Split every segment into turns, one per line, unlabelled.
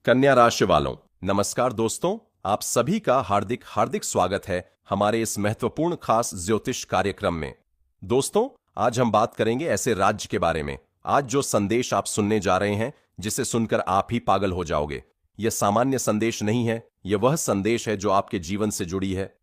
कन्या राशि वालों, नमस्कार दोस्तों। आप सभी का हार्दिक हार्दिक स्वागत है हमारे इस महत्वपूर्ण खास ज्योतिष कार्यक्रम में। दोस्तों, आज हम बात करेंगे ऐसे राज्य के बारे में। आज जो संदेश आप सुनने जा रहे हैं, जिसे सुनकर आप ही पागल हो जाओगे। यह सामान्य संदेश नहीं है, यह वह संदेश है जो आपके जीवन से जुड़ी है।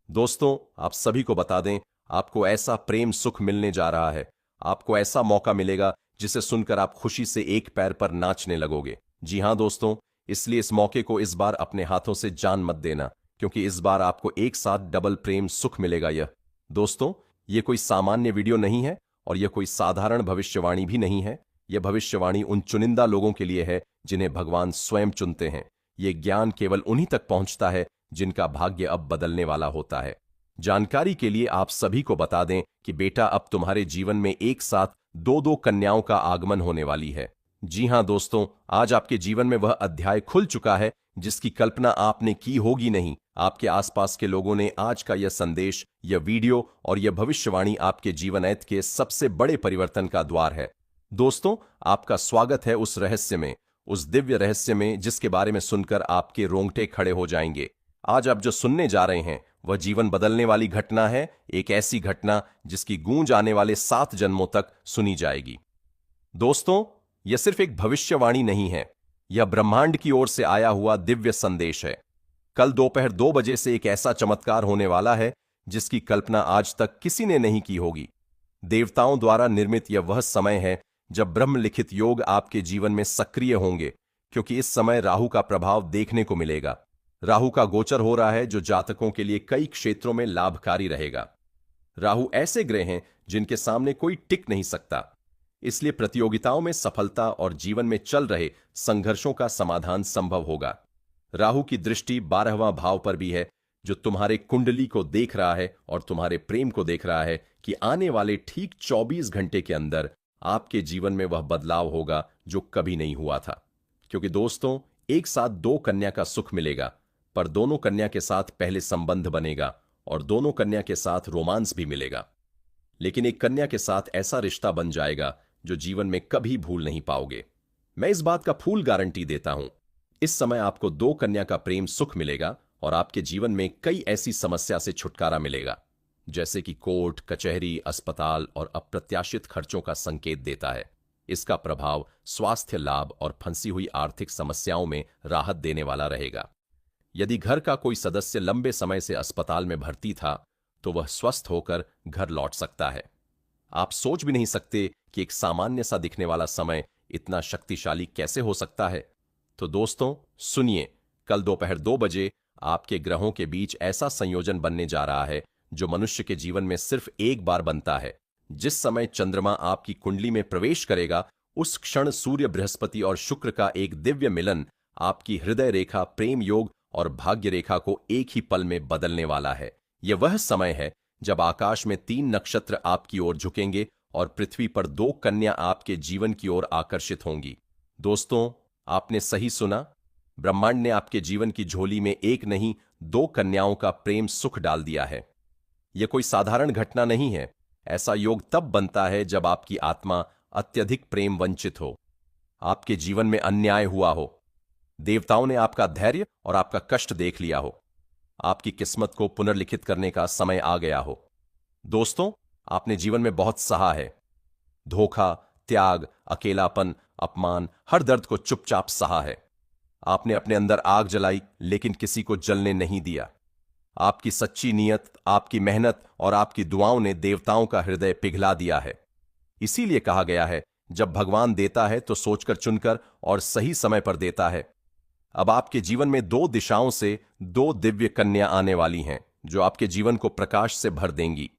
दोस्तों, आप सभी को बता दें, आपको ऐसा प्रेम सुख मिलने जा रहा है, आपको ऐसा मौका मिलेगा जिसे सुनकर आप खुशी से एक पैर पर नाचने लगोगे। जी हां दोस्तों, इसलिए इस मौके को इस बार अपने हाथों से जान मत देना, क्योंकि इस बार आपको एक साथ डबल प्रेम सुख मिलेगा। यह दोस्तों, यह कोई सामान्य वीडियो नहीं है और यह कोई साधारण भविष्यवाणी भी नहीं है। यह भविष्यवाणी उन चुनिंदा लोगों के लिए है जिन्हें भगवान स्वयं चुनते हैं। यह ज्ञान केवल उन्हीं तक पहुंचता है जिनका भाग्य अब बदलने वाला होता है। जानकारी के लिए आप सभी को बता दें कि बेटा, अब तुम्हारे जीवन में एक साथ दो कन्याओं का आगमन होने वाली है। जी हां दोस्तों, आज आपके जीवन में वह अध्याय खुल चुका है जिसकी कल्पना आपने की होगी नहीं। आपके आसपास के लोगों ने आज का यह संदेश, यह वीडियो और यह भविष्यवाणी आपके जीवनैत के सबसे बड़े परिवर्तन का द्वार है। दोस्तों, आपका स्वागत है उस रहस्य में, उस दिव्य रहस्य में जिसके बारे में सुनकर आपके रोंगटे खड़े हो जाएंगे। आज आप जो सुनने जा रहे हैं वह जीवन बदलने वाली घटना है, एक ऐसी घटना जिसकी गूंज आने वाले 7 जन्मों तक सुनी जाएगी। दोस्तों, यह सिर्फ एक भविष्यवाणी नहीं है, यह ब्रह्मांड की ओर से आया हुआ दिव्य संदेश है। कल दोपहर 2 बजे से एक ऐसा चमत्कार होने वाला है जिसकी कल्पना आज तक किसी ने नहीं की होगी। देवताओं द्वारा निर्मित यह वह समय है जब ब्रह्मलिखित योग आपके जीवन में सक्रिय होंगे, क्योंकि इस समय राहु का प्रभाव देखने को मिलेगा। राहु का गोचर हो रहा है जो जातकों के लिए कई क्षेत्रों में लाभकारी रहेगा। राहु ऐसे ग्रह हैं जिनके सामने कोई टिक नहीं सकता, इसलिए प्रतियोगिताओं में सफलता और जीवन में चल रहे संघर्षों का समाधान संभव होगा। राहु की दृष्टि 12वां भाव पर भी है, जो तुम्हारे कुंडली को देख रहा है और तुम्हारे प्रेम को देख रहा है कि आने वाले ठीक 24 घंटे के अंदर आपके जीवन में वह बदलाव होगा जो कभी नहीं हुआ था। क्योंकि दोस्तों, एक साथ 2 कन्या का सुख मिलेगा, पर दोनों कन्या के साथ पहले संबंध बनेगा और दोनों कन्या के साथ रोमांस भी मिलेगा। लेकिन एक कन्या के साथ ऐसा रिश्ता बन जाएगा जो जीवन में कभी भूल नहीं पाओगे। मैं इस बात का फुल गारंटी देता हूं। इस समय आपको 2 कन्या का प्रेम सुख मिलेगा और आपके जीवन में कई ऐसी समस्या से छुटकारा मिलेगा, जैसे कि कोर्ट कचहरी, अस्पताल और अप्रत्याशित खर्चों का संकेत देता है। इसका प्रभाव स्वास्थ्य लाभ और फंसी हुई आर्थिक समस्याओं में राहत देने वाला रहेगा। यदि घर का कोई सदस्य लंबे समय से अस्पताल में भर्ती था, तो वह स्वस्थ होकर घर लौट सकता है। आप सोच भी नहीं सकते कि एक सामान्य सा दिखने वाला समय इतना शक्तिशाली कैसे हो सकता है। तो दोस्तों सुनिए, कल दोपहर 2 बजे आपके ग्रहों के बीच ऐसा संयोजन बनने जा रहा है जो मनुष्य के जीवन में सिर्फ एक बार बनता है। जिस समय चंद्रमा आपकी कुंडली में प्रवेश करेगा, उस क्षण सूर्य, बृहस्पति और शुक्र का एक दिव्य मिलन आपकी हृदय रेखा, प्रेम योग और भाग्य रेखा को एक ही पल में बदलने वाला है। यह वह समय है जब आकाश में 3 नक्षत्र आपकी ओर झुकेंगे और पृथ्वी पर 2 कन्या आपके जीवन की ओर आकर्षित होंगी। दोस्तों, आपने सही सुना, ब्रह्मांड ने आपके जीवन की झोली में एक नहीं 2 कन्याओं का प्रेम सुख डाल दिया है। यह कोई साधारण घटना नहीं है। ऐसा योग तब बनता है जब आपकी आत्मा अत्यधिक प्रेम वंचित हो, आपके जीवन में अन्याय हुआ हो, देवताओं ने आपका धैर्य और आपका कष्ट देख लिया हो, आपकी किस्मत को पुनर्लिखित करने का समय आ गया हो। दोस्तों, आपने जीवन में बहुत सहा है। धोखा, त्याग, अकेलापन, अपमान, हर दर्द को चुपचाप सहा है। आपने अपने अंदर आग जलाई लेकिन किसी को जलने नहीं दिया। आपकी सच्ची नीयत, आपकी मेहनत और आपकी दुआओं ने देवताओं का हृदय पिघला दिया है। इसीलिए कहा गया है, जब भगवान देता है तो सोचकर चुनकर और सही समय पर देता है। अब आपके जीवन में 2 दिशाओं से 2 दिव्य कन्या आने वाली हैं जो आपके जीवन को प्रकाश से भर देंगी।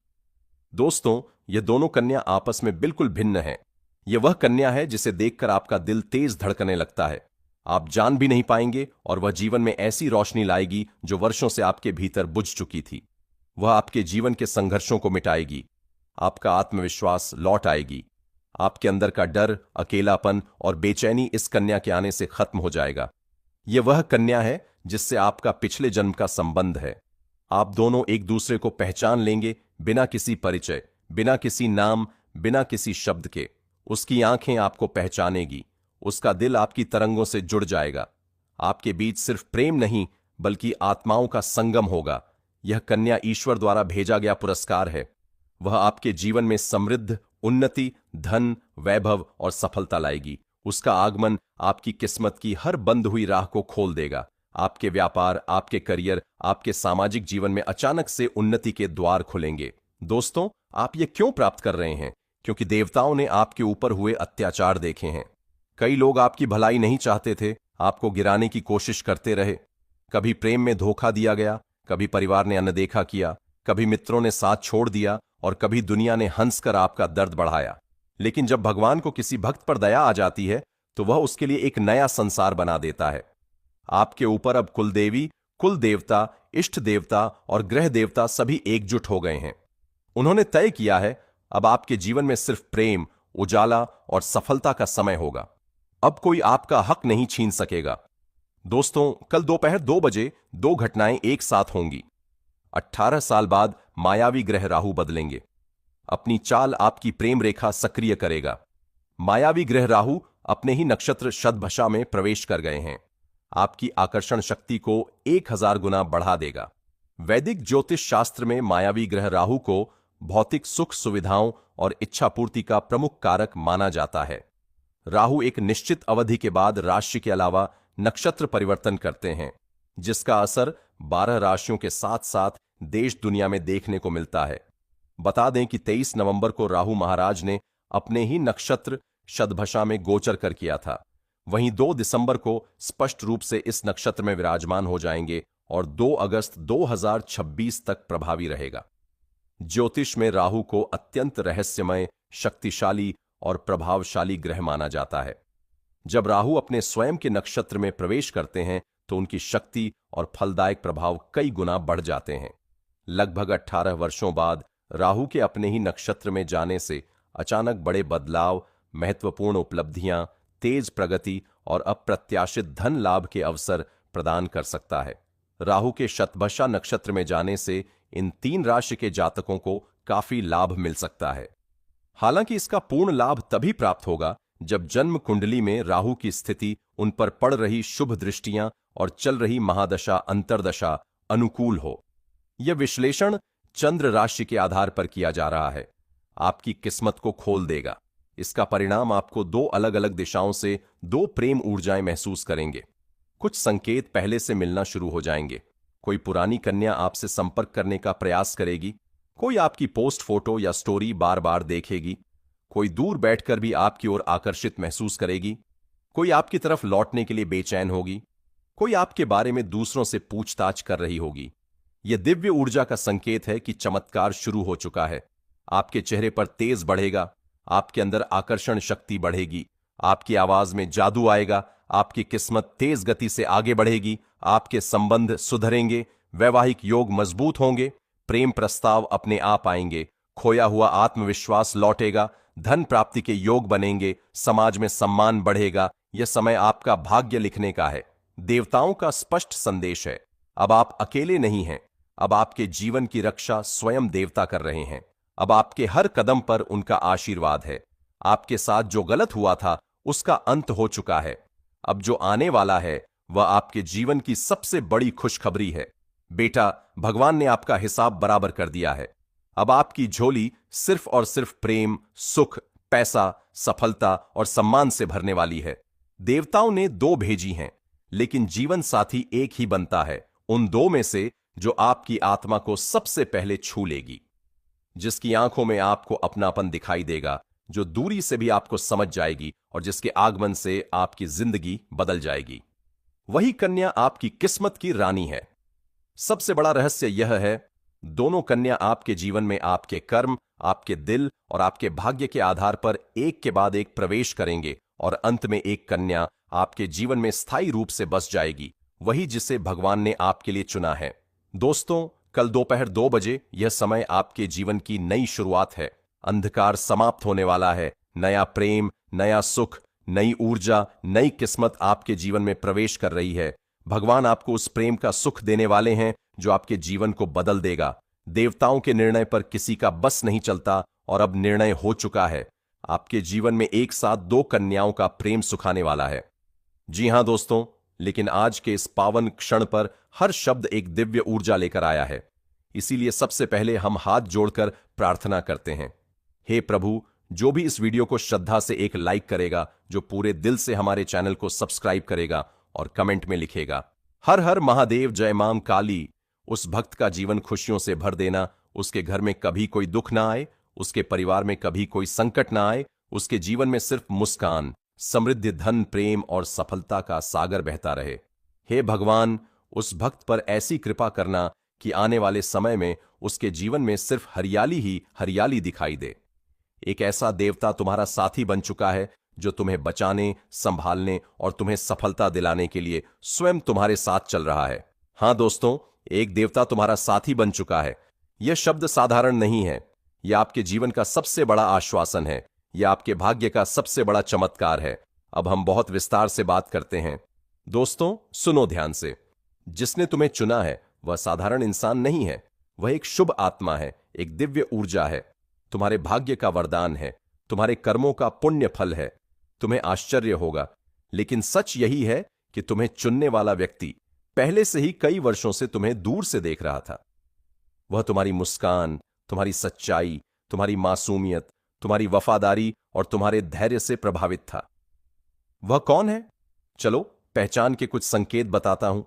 दोस्तों, ये दोनों कन्या आपस में बिल्कुल भिन्न हैं। यह वह कन्या है जिसे देखकर आपका दिल तेज धड़कने लगता है। आप जान भी नहीं पाएंगे और वह जीवन में ऐसी रोशनी लाएगी जो वर्षों से आपके भीतर बुझ चुकी थी। वह आपके जीवन के संघर्षों को मिटाएगी, आपका आत्मविश्वास लौट आएगी, आपके अंदर का डर, अकेलापन और बेचैनी इस कन्या के आने से खत्म हो जाएगा। यह वह कन्या है जिससे आपका पिछले जन्म का संबंध है। आप दोनों एक दूसरे को पहचान लेंगे, बिना किसी परिचय, बिना किसी नाम, बिना किसी शब्द के। उसकी आंखें आपको पहचानेगी, उसका दिल आपकी तरंगों से जुड़ जाएगा। आपके बीच सिर्फ प्रेम नहीं बल्कि आत्माओं का संगम होगा। यह कन्या ईश्वर द्वारा भेजा गया पुरस्कार है। वह आपके जीवन में समृद्ध, उन्नति, धन, वैभव और सफलता लाएगी। उसका आगमन आपकी किस्मत की हर बंद हुई राह को खोल देगा। आपके व्यापार, आपके करियर, आपके सामाजिक जीवन में अचानक से उन्नति के द्वार खुलेंगे। दोस्तों, आप ये क्यों प्राप्त कर रहे हैं? क्योंकि देवताओं ने आपके ऊपर हुए अत्याचार देखे हैं। कई लोग आपकी भलाई नहीं चाहते थे, आपको गिराने की कोशिश करते रहे। कभी प्रेम में धोखा दिया गया, कभी परिवार ने अनदेखा किया, कभी मित्रों ने साथ छोड़ दिया और कभी दुनिया ने हंसकर आपका दर्द बढ़ाया। लेकिन जब भगवान को किसी भक्त पर दया आ जाती है तो वह उसके लिए एक नया संसार बना देता है। आपके ऊपर अब कुलदेवी, कुल देवता, इष्ट देवता और ग्रह देवता सभी एकजुट हो गए हैं। उन्होंने तय किया है अब आपके जीवन में सिर्फ प्रेम, उजाला और सफलता का समय होगा। अब कोई आपका हक नहीं छीन सकेगा। दोस्तों, कल दोपहर 2 बजे 2 घटनाएं एक साथ होंगी। 18 साल बाद मायावी ग्रह राहु बदलेंगे। अपनी चाल आपकी प्रेम रेखा सक्रिय करेगा। मायावी ग्रह राहु अपने ही नक्षत्र शतभिषा में प्रवेश कर गए हैं। आपकी आकर्षण शक्ति को 1000 गुना बढ़ा देगा। वैदिक ज्योतिष शास्त्र में मायावी ग्रह राहु को भौतिक सुख सुविधाओं और इच्छा पूर्ति का प्रमुख कारक माना जाता है। राहु एक निश्चित अवधि के बाद राशि के अलावा नक्षत्र परिवर्तन करते हैं, जिसका असर 12 राशियों के साथ साथ देश दुनिया में देखने को मिलता है। बता दें कि 23 नवंबर को राहु महाराज ने अपने ही नक्षत्र शतभिषा में गोचर कर किया था। वहीं 2 दिसंबर को स्पष्ट रूप से इस नक्षत्र में विराजमान हो जाएंगे और 2 अगस्त 2026 तक प्रभावी रहेगा। ज्योतिष में राहु को अत्यंत रहस्यमय, शक्तिशाली और प्रभावशाली ग्रह माना जाता है। जब राहु अपने स्वयं के नक्षत्र में प्रवेश करते हैं तो उनकी शक्ति और फलदायक प्रभाव कई गुना बढ़ जाते हैं। लगभग 18 वर्षों बाद राहु के अपने ही नक्षत्र में जाने से अचानक बड़े बदलाव, महत्वपूर्ण उपलब्धियां, तेज प्रगति और अप्रत्याशित धन लाभ के अवसर प्रदान कर सकता है। राहु के शतभिषा नक्षत्र में जाने से इन 3 राशि के जातकों को काफी लाभ मिल सकता है। हालांकि इसका पूर्ण लाभ तभी प्राप्त होगा जब जन्म कुंडली में राहु की स्थिति, उन पर पड़ रही शुभ दृष्टियां और चल रही महादशा अंतर्दशा अनुकूल हो। यह विश्लेषण चंद्र राशि के आधार पर किया जा रहा है। आपकी किस्मत को खोल देगा। इसका परिणाम आपको 2 अलग अलग दिशाओं से 2 प्रेम ऊर्जाएं महसूस करेंगे। कुछ संकेत पहले से मिलना शुरू हो जाएंगे। कोई पुरानी कन्या आपसे संपर्क करने का प्रयास करेगी। कोई आपकी पोस्ट, फोटो या स्टोरी बार बार देखेगी। कोई दूर बैठकर भी आपकी ओर आकर्षित महसूस करेगी। कोई आपकी तरफ लौटने के लिए बेचैन होगी। कोई आपके बारे में दूसरों से पूछताछ कर रही होगी। यह दिव्य ऊर्जा का संकेत है कि चमत्कार शुरू हो चुका है। आपके चेहरे पर तेज बढ़ेगा, आपके अंदर आकर्षण शक्ति बढ़ेगी, आपकी आवाज में जादू आएगा, आपकी किस्मत तेज गति से आगे बढ़ेगी, आपके संबंध सुधरेंगे, वैवाहिक योग मजबूत होंगे, प्रेम प्रस्ताव अपने आप आएंगे, खोया हुआ आत्मविश्वास लौटेगा, धन प्राप्ति के योग बनेंगे, समाज में सम्मान बढ़ेगा। यह समय आपका भाग्य लिखने का है। देवताओं का स्पष्ट संदेश है। अब आप अकेले नहीं हैं। अब आपके जीवन की रक्षा स्वयं देवता कर रहे हैं। अब आपके हर कदम पर उनका आशीर्वाद है। आपके साथ जो गलत हुआ था उसका अंत हो चुका है। अब जो आने वाला है वह आपके जीवन की सबसे बड़ी खुशखबरी है। बेटा, भगवान ने आपका हिसाब बराबर कर दिया है। अब आपकी झोली सिर्फ और सिर्फ प्रेम, सुख, पैसा, सफलता और सम्मान से भरने वाली है। देवताओं ने 2 भेजी हैं, लेकिन जीवन साथी एक ही बनता है, उन 2 में से जो आपकी आत्मा को सबसे पहले छू लेगी, जिसकी आंखों में आपको अपनापन दिखाई देगा, जो दूरी से भी आपको समझ जाएगी और जिसके आगमन से आपकी जिंदगी बदल जाएगी। वही कन्या आपकी किस्मत की रानी है। सबसे बड़ा रहस्य यह है, दोनों कन्या आपके जीवन में आपके कर्म, आपके दिल और आपके भाग्य के आधार पर एक के बाद एक प्रवेश करेंगे और अंत में एक कन्या आपके जीवन में स्थायी रूप से बस जाएगी, वही जिसे भगवान ने आपके लिए चुना है। दोस्तों, कल दोपहर 2 बजे यह समय आपके जीवन की नई शुरुआत है। अंधकार समाप्त होने वाला है। नया प्रेम, नया सुख, नई ऊर्जा, नई किस्मत आपके जीवन में प्रवेश कर रही है। भगवान आपको उस प्रेम का सुख देने वाले हैं जो आपके जीवन को बदल देगा। देवताओं के निर्णय पर किसी का बस नहीं चलता और अब निर्णय हो चुका है। आपके जीवन में एक साथ 2 कन्याओं का प्रेम सुखाने वाला है। जी हां दोस्तों, लेकिन आज के इस पावन क्षण पर हर शब्द एक दिव्य ऊर्जा लेकर आया है। इसीलिए सबसे पहले हम हाथ जोड़कर प्रार्थना करते हैं। हे प्रभु, जो भी इस वीडियो को श्रद्धा से एक लाइक करेगा, जो पूरे दिल से हमारे चैनल को सब्सक्राइब करेगा और कमेंट में लिखेगा हर हर महादेव जय मां काली, उस भक्त का जीवन खुशियों से भर देना। उसके घर में कभी कोई दुख ना आए, उसके परिवार में कभी कोई संकट ना आए, उसके जीवन में सिर्फ मुस्कान, समृद्धि, धन, प्रेम और सफलता का सागर बहता रहे। हे भगवान, उस भक्त पर ऐसी कृपा करना कि आने वाले समय में उसके जीवन में सिर्फ हरियाली ही हरियाली दिखाई दे। एक ऐसा देवता तुम्हारा साथी बन चुका है जो तुम्हें बचाने, संभालने और तुम्हें सफलता दिलाने के लिए स्वयं तुम्हारे साथ चल रहा है। हां दोस्तों, एक देवता तुम्हारा साथी बन चुका है। यह शब्द साधारण नहीं है। यह आपके जीवन का सबसे बड़ा आश्वासन है। यह आपके भाग्य का सबसे बड़ा चमत्कार है। अब हम बहुत विस्तार से बात करते हैं। दोस्तों सुनो ध्यान से। जिसने तुम्हें चुना है वह साधारण इंसान नहीं है। वह एक शुभ आत्मा है, एक दिव्य ऊर्जा है, तुम्हारे भाग्य का वरदान है, तुम्हारे कर्मों का पुण्य फल है। तुम्हें आश्चर्य होगा, लेकिन सच यही है कि तुम्हें चुनने वाला व्यक्ति पहले से ही कई वर्षों से तुम्हें दूर से देख रहा था। वह तुम्हारी मुस्कान, तुम्हारी सच्चाई, तुम्हारी मासूमियत, तुम्हारी वफादारी और तुम्हारे धैर्य से प्रभावित था। वह कौन है? चलो पहचान के कुछ संकेत बताता हूं।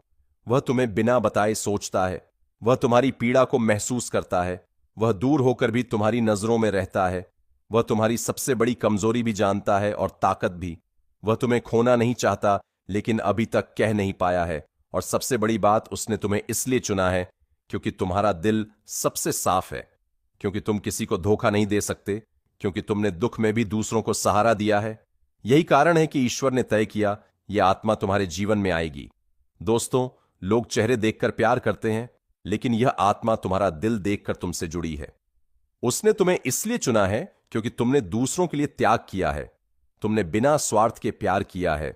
वह तुम्हें बिना बताए सोचता है। वह तुम्हारी पीड़ा को महसूस करता है। वह दूर होकर भी तुम्हारी नजरों में रहता है। वह तुम्हारी सबसे बड़ी कमजोरी भी जानता है और ताकत भी। वह तुम्हें खोना नहीं चाहता, लेकिन अभी तक कह नहीं पाया है। और सबसे बड़ी बात, उसने तुम्हें इसलिए चुना है क्योंकि तुम्हारा दिल सबसे साफ है, क्योंकि तुम किसी को धोखा नहीं दे सकते, क्योंकि तुमने दुख में भी दूसरों को सहारा दिया है। यही कारण है कि ईश्वर ने तय किया यह आत्मा तुम्हारे जीवन में आएगी। दोस्तों, लोग चेहरे देखकर प्यार करते हैं, लेकिन यह आत्मा तुम्हारा दिल देखकर तुमसे जुड़ी है। उसने तुम्हें इसलिए चुना है क्योंकि तुमने दूसरों के लिए त्याग किया है। तुमने बिना स्वार्थ के प्यार किया है।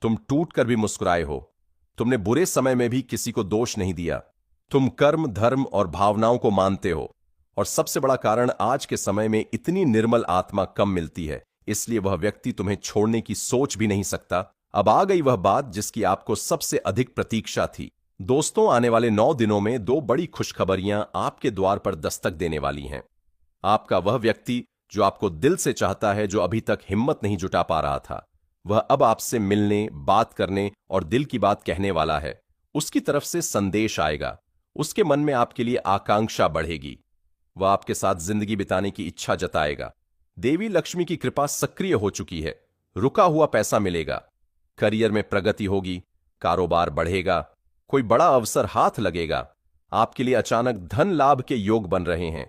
तुम टूट कर भी मुस्कुराए हो। तुमने बुरे समय में भी किसी को दोष नहीं दिया। तुम कर्म, धर्म और भावनाओं को मानते हो। और सबसे बड़ा कारण, आज के समय में इतनी निर्मल आत्मा कम मिलती है, इसलिए वह व्यक्ति तुम्हें छोड़ने की सोच भी नहीं सकता। अब आ गई वह बात जिसकी आपको सबसे अधिक प्रतीक्षा थी। दोस्तों, आने वाले 9 दिनों में 2 बड़ी खुशखबरियां आपके द्वार पर दस्तक देने वाली हैं। आपका वह व्यक्ति जो आपको दिल से चाहता है, जो अभी तक हिम्मत नहीं जुटा पा रहा था, वह अब आपसे मिलने, बात करने और दिल की बात कहने वाला है। उसकी तरफ से संदेश आएगा। उसके मन में आपके लिए आकांक्षा बढ़ेगी। वह आपके साथ जिंदगी बिताने की इच्छा जताएगा। देवी लक्ष्मी की कृपा सक्रिय हो चुकी है। रुका हुआ पैसा मिलेगा। करियर में प्रगति होगी। कारोबार बढ़ेगा। कोई बड़ा अवसर हाथ लगेगा। आपके लिए अचानक धन लाभ के योग बन रहे हैं।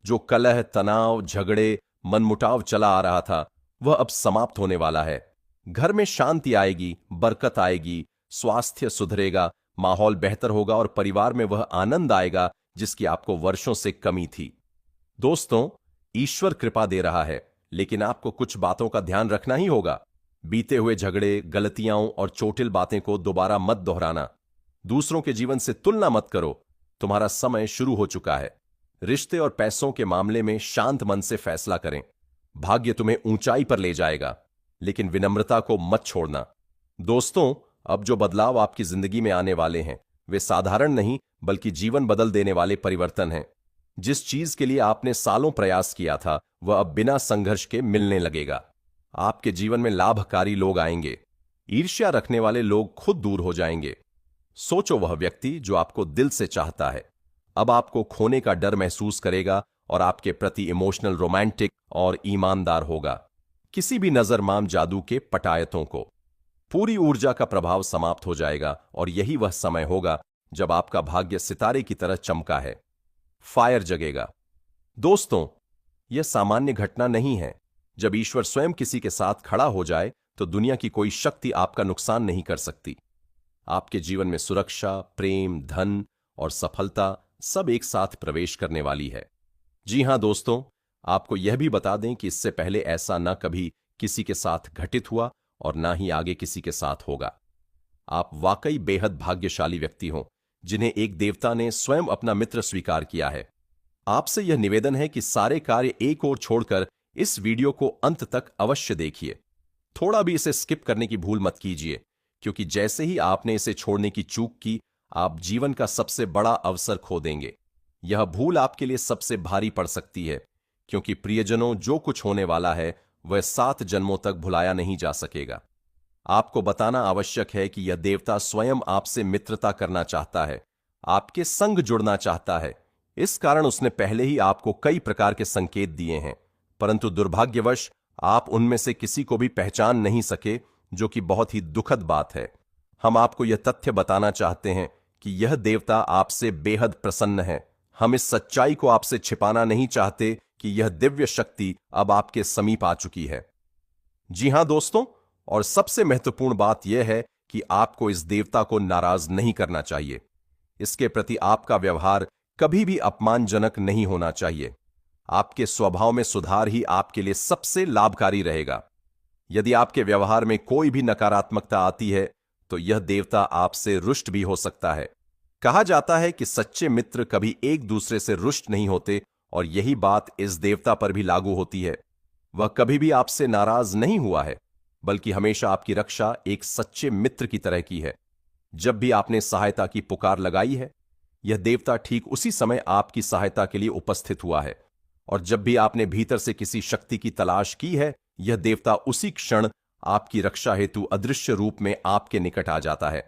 जो कलह, तनाव, झगड़े, मनमुटाव चला आ रहा था, वह अब समाप्त होने वाला है। घर में शांति आएगी, बरकत आएगी, स्वास्थ्य सुधरेगा, माहौल बेहतर होगा और परिवार में वह आनंद आएगा जिसकी आपको वर्षों से कमी थी। दोस्तों, ईश्वर कृपा दे रहा है, लेकिन आपको कुछ बातों का ध्यान रखना ही होगा। बीते हुए झगड़े, गलतियां और चोटिल बातें को दोबारा मत दोहराना। दूसरों के जीवन से तुलना मत करो। तुम्हारा समय शुरू हो चुका है। रिश्ते और पैसों के मामले में शांत मन से फैसला करें। भाग्य तुम्हें ऊंचाई पर ले जाएगा, लेकिन विनम्रता को मत छोड़ना। दोस्तों, अब जो बदलाव आपकी जिंदगी में आने वाले हैं, वे साधारण नहीं बल्कि जीवन बदल देने वाले परिवर्तन हैं। जिस चीज के लिए आपने सालों प्रयास किया था, वह अब बिना संघर्ष के मिलने लगेगा। आपके जीवन में लाभकारी लोग आएंगे। ईर्ष्या रखने वाले लोग खुद दूर हो जाएंगे। सोचो, वह व्यक्ति जो आपको दिल से चाहता है, अब आपको खोने का डर महसूस करेगा और आपके प्रति इमोशनल, रोमांटिक और ईमानदार होगा। किसी भी नजरमाम जादू के पटायतों को पूरी ऊर्जा का प्रभाव समाप्त हो जाएगा और यही वह समय होगा जब आपका भाग्य सितारे की तरह चमका है। फायर जगेगा। दोस्तों, यह सामान्य घटना नहीं है। जब ईश्वर स्वयं किसी के साथ खड़ा हो जाए तो दुनिया की कोई शक्ति आपका नुकसान नहीं कर सकती। आपके जीवन में सुरक्षा, प्रेम, धन और सफलता सब एक साथ प्रवेश करने वाली है। जी हां दोस्तों, आपको यह भी बता दें कि इससे पहले ऐसा न कभी किसी के साथ घटित हुआ और ना ही आगे किसी के साथ होगा। आप वाकई बेहद भाग्यशाली व्यक्ति हो, जिन्हें एक देवता ने स्वयं अपना मित्र स्वीकार किया है। आपसे यह निवेदन है कि सारे कार्य एक ओर छोड़कर इस वीडियो को अंत तक अवश्य देखिए। थोड़ा भी इसे स्किप करने की भूल मत कीजिए, क्योंकि जैसे ही आपने इसे छोड़ने की चूक की, आप जीवन का सबसे बड़ा अवसर खो देंगे। यह भूल आपके लिए सबसे भारी पड़ सकती है, क्योंकि प्रियजनों, जो कुछ होने वाला है वह 7 जन्मों तक भुलाया नहीं जा सकेगा। आपको बताना आवश्यक है कि यह देवता स्वयं आपसे मित्रता करना चाहता है, आपके संग जुड़ना चाहता है। इस कारण उसने पहले ही आपको कई प्रकार के संकेत दिए हैं, परंतु दुर्भाग्यवश आप उनमें से किसी को भी पहचान नहीं सके, जो कि बहुत ही दुखद बात है। हम आपको यह तथ्य बताना चाहते हैं कि यह देवता आपसे बेहद प्रसन्न है। हम इस सच्चाई को आपसे छिपाना नहीं चाहते कि यह दिव्य शक्ति अब आपके समीप आ चुकी है। जी हां दोस्तों, और सबसे महत्वपूर्ण बात यह है कि आपको इस देवता को नाराज नहीं करना चाहिए। इसके प्रति आपका व्यवहार कभी भी अपमानजनक नहीं होना चाहिए। आपके स्वभाव में सुधार ही आपके लिए सबसे लाभकारी रहेगा। यदि आपके व्यवहार में कोई भी नकारात्मकता आती है, तो यह देवता आपसे रुष्ट भी हो सकता है। कहा जाता है कि सच्चे मित्र कभी एक दूसरे से रुष्ट नहीं होते, और यही बात इस देवता पर भी लागू होती है। वह कभी भी आपसे नाराज नहीं हुआ है, बल्कि हमेशा आपकी रक्षा एक सच्चे मित्र की तरह की है। जब भी आपने सहायता की पुकार लगाई है, यह देवता ठीक उसी समय आपकी सहायता के लिए उपस्थित हुआ है, और जब भी आपने भीतर से किसी शक्ति की तलाश की है, यह देवता उसी क्षण आपकी रक्षा हेतु अदृश्य रूप में आपके निकट आ जाता है।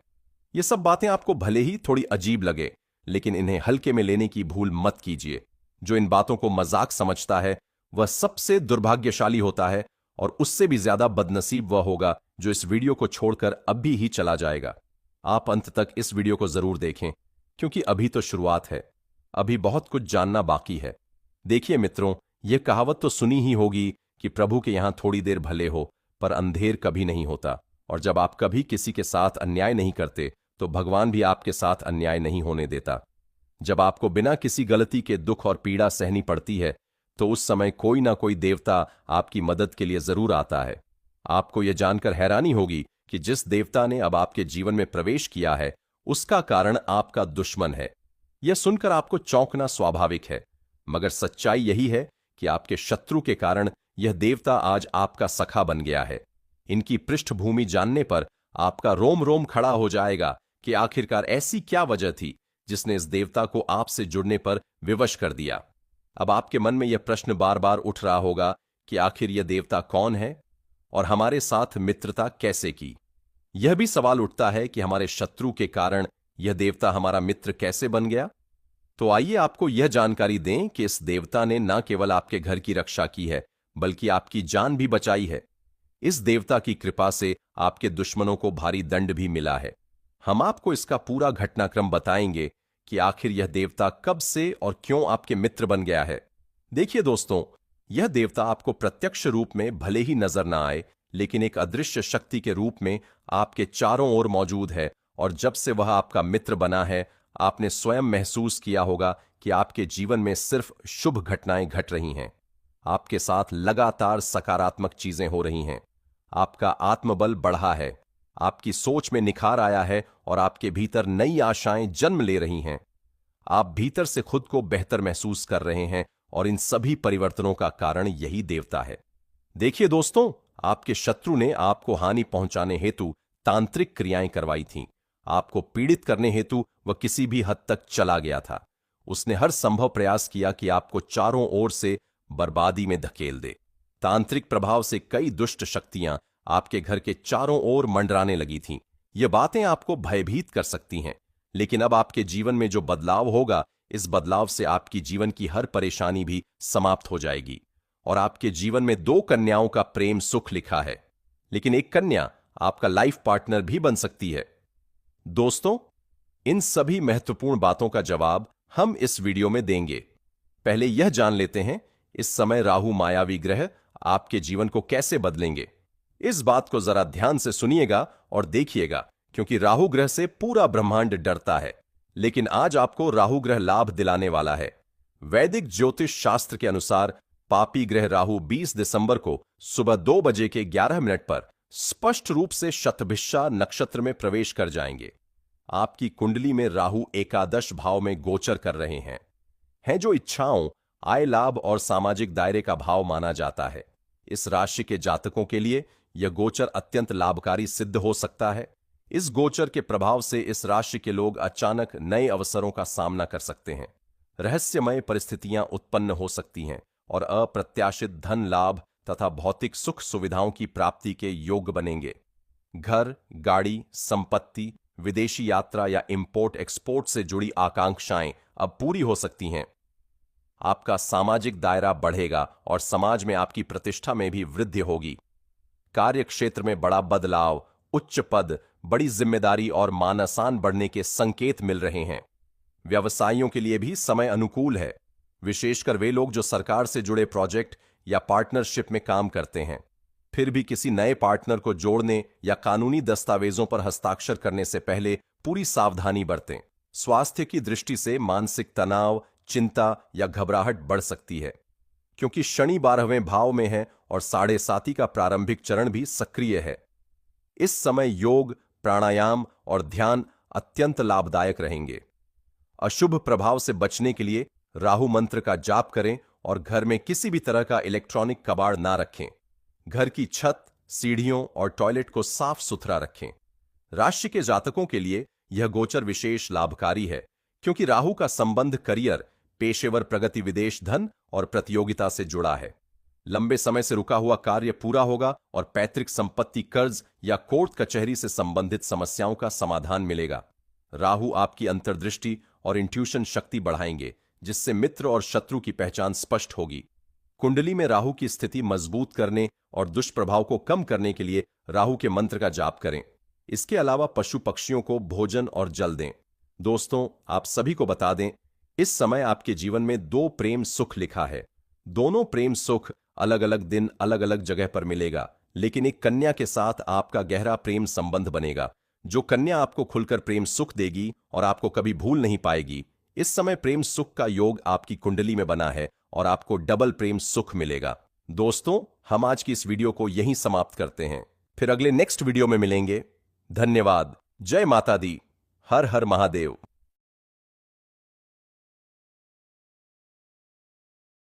ये सब बातें आपको भले ही थोड़ी अजीब लगे, लेकिन इन्हें हल्के में लेने की भूल मत कीजिए। जो इन बातों को मजाक समझता है, वह सबसे दुर्भाग्यशाली होता है, और उससे भी ज्यादा बदनसीब वह होगा जो इस वीडियो को छोड़कर अभी ही चला जाएगा। आप अंत तक इस वीडियो को जरूर देखें, क्योंकि अभी तो शुरुआत है, अभी बहुत कुछ जानना बाकी है। देखिए मित्रों, यह कहावत तो सुनी ही होगी कि प्रभु के यहां थोड़ी देर भले हो, पर अंधेर कभी नहीं होता। और जब आप कभी किसी के साथ अन्याय नहीं करते, तो भगवान भी आपके साथ अन्याय नहीं होने देता। जब आपको बिना किसी गलती के दुख और पीड़ा सहनी पड़ती है, तो उस समय कोई ना कोई देवता आपकी मदद के लिए जरूर आता है। आपको यह जानकर हैरानी होगी कि जिस देवता ने अब आपके जीवन में प्रवेश किया है, उसका कारण आपका दुश्मन है। यह सुनकर आपको चौंकना स्वाभाविक है, मगर सच्चाई यही है कि आपके शत्रु के कारण यह देवता आज आपका सखा बन गया है। इनकी पृष्ठभूमि जानने पर आपका रोम रोम खड़ा हो जाएगा कि आखिरकार ऐसी क्या वजह थी जिसने इस देवता को आपसे जुड़ने पर विवश कर दिया। अब आपके मन में यह प्रश्न बार बार उठ रहा होगा कि आखिर यह देवता कौन है और हमारे साथ मित्रता कैसे की। यह भी सवाल उठता है कि हमारे शत्रु के कारण यह देवता हमारा मित्र कैसे बन गया। तो आइए आपको यह जानकारी दें कि इस देवता ने न केवल आपके घर की रक्षा की है, बल्कि आपकी जान भी बचाई है। इस देवता की कृपा से आपके दुश्मनों को भारी दंड भी मिला है। हम आपको इसका पूरा घटनाक्रम बताएंगे कि आखिर यह देवता कब से और क्यों आपके मित्र बन गया है। देखिए दोस्तों, यह देवता आपको प्रत्यक्ष रूप में भले ही नजर न आए, लेकिन एक अदृश्य शक्ति के रूप में आपके चारों ओर मौजूद है, और जब से वह आपका मित्र बना है, आपने स्वयं महसूस किया होगा कि आपके जीवन में सिर्फ शुभ घटनाएं घट रही हैं। आपके साथ लगातार सकारात्मक चीजें हो रही हैं। आपका आत्मबल बढ़ा है, आपकी सोच में निखार आया है, और आपके भीतर नई आशाएं जन्म ले रही हैं। आप भीतर से खुद को बेहतर महसूस कर रहे हैं, और इन सभी परिवर्तनों का कारण यही देवता है। देखिए दोस्तों, आपके शत्रु ने आपको हानि पहुंचाने हेतु तांत्रिक क्रियाएं करवाई थीं। आपको पीड़ित करने हेतु वह किसी भी हद तक चला गया था। उसने हर संभव प्रयास किया कि आपको चारों ओर से बर्बादी में धकेल दे। तांत्रिक प्रभाव से कई दुष्ट शक्तियां आपके घर के चारों ओर मंडराने लगी थीं। ये बातें आपको भयभीत कर सकती हैं, लेकिन अब आपके जीवन में जो बदलाव होगा, इस बदलाव से आपकी जीवन की हर परेशानी भी समाप्त हो जाएगी। और आपके जीवन में 2 कन्याओं का प्रेम सुख लिखा है, लेकिन एक कन्या आपका लाइफ पार्टनर भी बन सकती है। दोस्तों, इन सभी महत्वपूर्ण बातों का जवाब हम इस वीडियो में देंगे। पहले यह जान लेते हैं, इस समय राहु मायावी ग्रह आपके जीवन को कैसे बदलेंगे। इस बात को जरा ध्यान से सुनिएगा और देखिएगा, क्योंकि राहु ग्रह से पूरा ब्रह्मांड डरता है, लेकिन आज आपको राहु ग्रह लाभ दिलाने वाला है। वैदिक ज्योतिष शास्त्र के अनुसार पापी ग्रह राहु 20 दिसंबर को सुबह 2 बजे के 11 मिनट पर स्पष्ट रूप से शतभिषा नक्षत्र में प्रवेश कर जाएंगे। आपकी कुंडली में राहु एकादश भाव में गोचर कर रहे हैं जो इच्छाओं, आय लाभ और सामाजिक दायरे का भाव माना जाता है। इस राशि के जातकों के लिए यह गोचर अत्यंत लाभकारी सिद्ध हो सकता है। इस गोचर के प्रभाव से इस राशि के लोग अचानक नए अवसरों का सामना कर सकते हैं। रहस्यमय परिस्थितियां उत्पन्न हो सकती हैं और अप्रत्याशित धन लाभ तथा भौतिक सुख सुविधाओं की प्राप्ति के योग्य बनेंगे। घर, गाड़ी, संपत्ति, विदेशी यात्रा या इंपोर्ट एक्सपोर्ट से जुड़ी आकांक्षाएं अब पूरी हो सकती हैं। आपका सामाजिक दायरा बढ़ेगा और समाज में आपकी प्रतिष्ठा में भी वृद्धि होगी। कार्य क्षेत्र में बड़ा बदलाव, उच्च पद, बड़ी जिम्मेदारी और मानासान बढ़ने के संकेत मिल रहे हैं। व्यवसायियों के लिए भी समय अनुकूल है, विशेषकर वे लोग जो सरकार से जुड़े प्रोजेक्ट या पार्टनरशिप में काम करते हैं। फिर भी किसी नए पार्टनर को जोड़ने या कानूनी दस्तावेजों पर हस्ताक्षर करने से पहले पूरी सावधानी बरतें। स्वास्थ्य की दृष्टि से मानसिक तनाव, चिंता या घबराहट बढ़ सकती है, क्योंकि शनि 12वें भाव में है और 7.5 का प्रारंभिक चरण भी सक्रिय है। इस समय योग, प्राणायाम और ध्यान अत्यंत लाभदायक रहेंगे। अशुभ प्रभाव से बचने के लिए राहु मंत्र का जाप करें और घर में किसी भी तरह का इलेक्ट्रॉनिक कबाड़ ना रखें। घर की छत, सीढ़ियों और टॉयलेट को साफ सुथरा रखें। राशि के जातकों के लिए यह गोचर विशेष लाभकारी है, क्योंकि राहु का संबंध करियर, पेशेवर प्रगति, विदेश धन और प्रतियोगिता से जुड़ा है। लंबे समय से रुका हुआ कार्य पूरा होगा और पैतृक संपत्ति, कर्ज या कोर्ट कचहरी से संबंधित समस्याओं का समाधान मिलेगा। राहु आपकी अंतर्दृष्टि और इंट्यूशन शक्ति बढ़ाएंगे, जिससे मित्र और शत्रु की पहचान स्पष्ट होगी। कुंडली में राहु की स्थिति मजबूत करने और दुष्प्रभाव को कम करने के लिए राहु के मंत्र का जाप करें। इसके अलावा पशु पक्षियों को भोजन और जल दें। दोस्तों, आप सभी को बता दें, इस समय आपके जीवन में 2 प्रेम सुख लिखा है। दोनों प्रेम सुख अलग अलग दिन, अलग अलग जगह पर मिलेगा, लेकिन एक कन्या के साथ आपका गहरा प्रेम संबंध बनेगा, जो कन्या आपको खुलकर प्रेम सुख देगी और आपको कभी भूल नहीं पाएगी। इस समय प्रेम सुख का योग आपकी कुंडली में बना है और आपको डबल प्रेम सुख मिलेगा। दोस्तों, हम आज की इस वीडियो को यहीं समाप्त करते हैं। फिर अगले नेक्स्ट वीडियो में मिलेंगे। धन्यवाद। जय माता दी। हर हर महादेव।